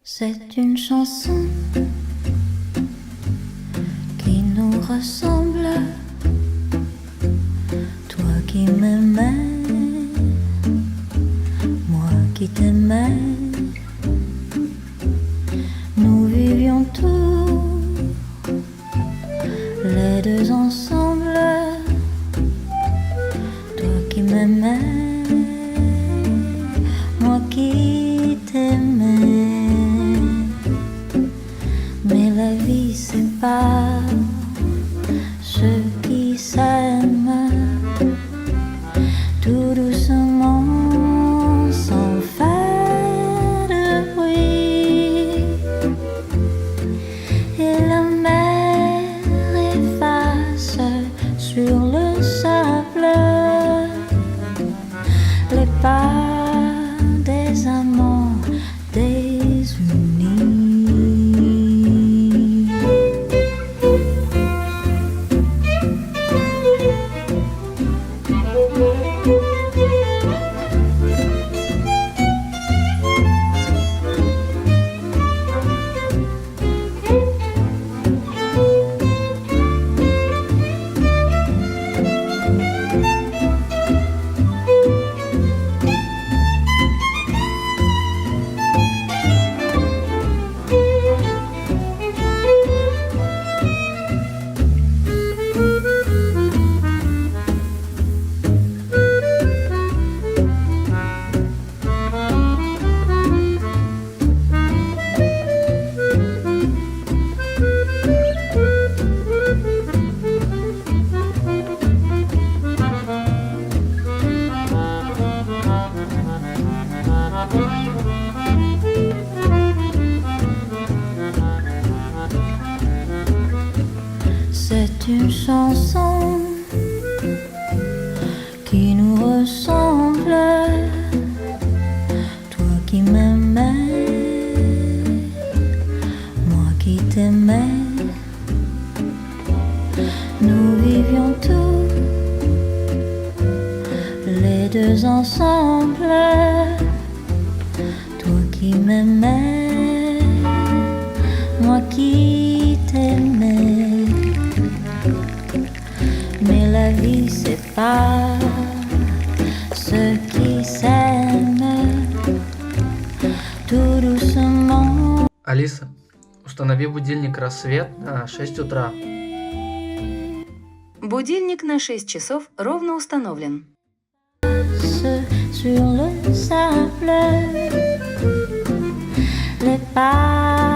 C'est une chanson qui nous ressemble, toi qui m'aimais, moi qui t'aimais. Nous vivions tous les deux ensemble, toi qui m'aimais, moi qui t'aimais. Mais la vie sépare ceux qui s'aiment tout doucement sans faire de bruit. Et la mer efface sur le sable les pas des amants désunis. C'est une chanson qui nous ressemble, toi qui m'aimais, moi qui t'aimais. Nous vivions tous les deux ensemble, toi qui m'aimais, moi qui t'aimais. Mais la vie sépare ceux qui s'aiment tout doucement. Алиса, установи будильник «Рассвет» на 6 утра. Будильник на 6 часов ровно установлен. Sur le sable, les pas